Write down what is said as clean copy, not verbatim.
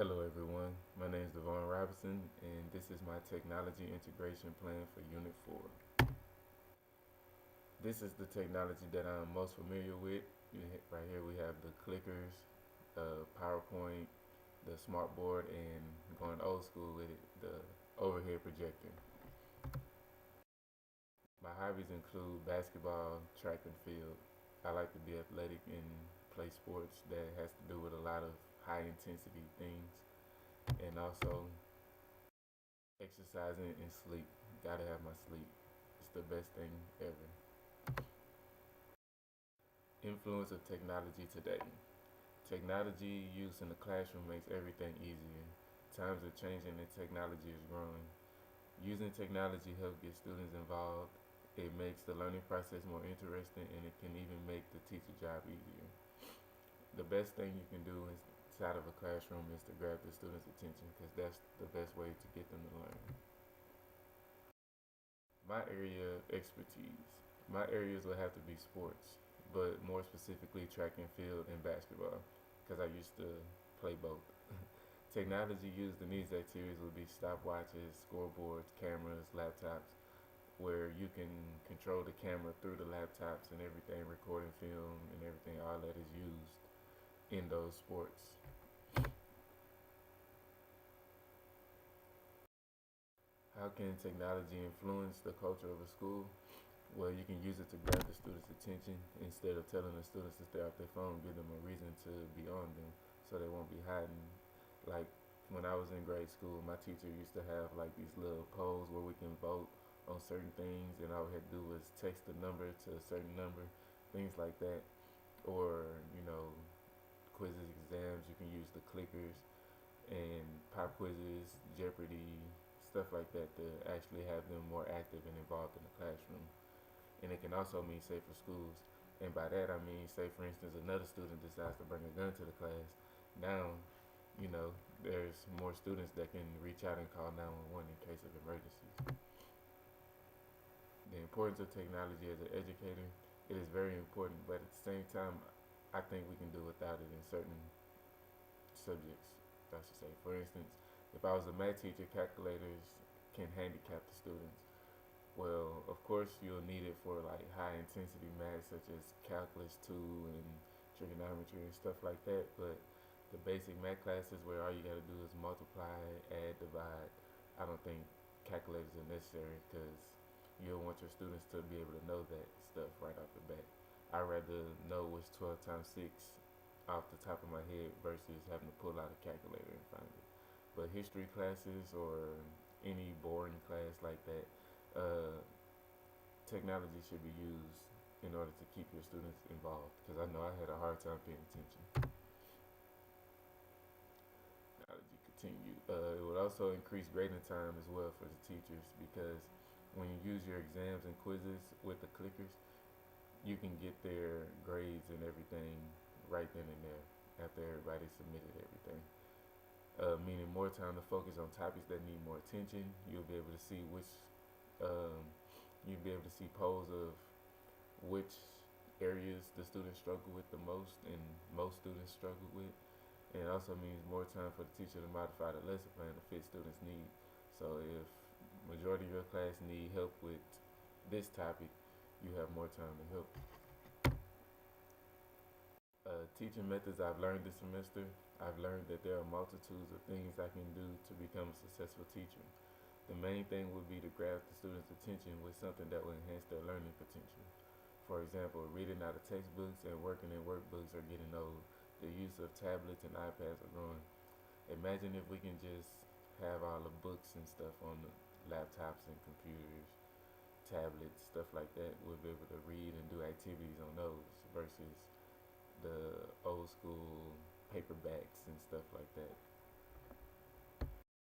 Hello everyone, my name is Devon Robinson and this is my technology integration plan for Unit 4. This is the technology that I'm most familiar with. Right here we have the clickers, PowerPoint, the smartboard, and going old school with it, the overhead projector. My hobbies include basketball, track and field. I like to be athletic and play sports that has to do with a lot of high intensity things, and also exercising and sleep. Gotta have my sleep. It's the best thing ever. Influence of technology today. Technology use in the classroom makes everything easier. Times are changing and technology is growing. Using technology helps get students involved. It makes the learning process more interesting and it can even make the teacher job easier. The best thing you can do inside of a classroom is to grab the students' attention because that's the best way to get them to learn. My area of expertise. My areas would have to be sports, but more specifically track and field and basketball because I used to play both. Technology used in these activities would be stopwatches, scoreboards, cameras, laptops, where you can control the camera through the laptops and everything, recording film and everything, all that is used in those sports. How can technology influence the culture of a school? Well, you can use it to grab the students' attention instead of telling the students to stay off their phone. Give them a reason to be on them, so they won't be hiding. Like when I was in grade school, my teacher used to have like these little polls where we can vote on certain things, and all we had to do was text the number to a certain number, things like that. Or quizzes, exams. You can use the clickers and pop quizzes, Jeopardy, stuff like that to actually have them more active and involved in the classroom. And it can also mean safer schools. And by that I mean, say for instance, another student decides to bring a gun to the class. Now, there's more students that can reach out and call 911 in case of emergencies. The importance of technology as an educator, it is very important, but at the same time, I think we can do without it in certain subjects, I should say. For instance, if I was a math teacher, calculators can handicap the students. Well, of course, you'll need it for like high intensity math such as calculus 2 and trigonometry and stuff like that. But the basic math classes where all you got to do is multiply, add, divide, I don't think calculators are necessary because you'll want your students to be able to know that stuff right off the bat. I'd rather know what's 12 times 6 off the top of my head versus having to pull out a calculator and find it. But history classes or any boring class like that, technology should be used in order to keep your students involved because I know I had a hard time paying attention. Technology continue. It would also increase grading time as well for the teachers because when you use your exams and quizzes with the clickers, you can get their grades and everything right then and there after everybody submitted everything. Meaning more time to focus on topics that need more attention. You'll be able to see you'll be able to see polls of which areas the students struggle with the most and most students struggle with. And it also means more time for the teacher to modify the lesson plan to fit students' needs. So if majority of your class need help with this topic, you have more time to help. Teaching methods I've learned this semester, I've learned that there are multitudes of things I can do to become a successful teacher. The main thing would be to grab the students' attention with something that will enhance their learning potential. For example, reading out of textbooks and working in workbooks are getting old. The use of tablets and iPads are growing. Imagine if we can just have all the books and stuff on the laptops and computers, tablets, stuff like that. We'll be able to read and do activities on those versus the old school paperbacks and stuff like that.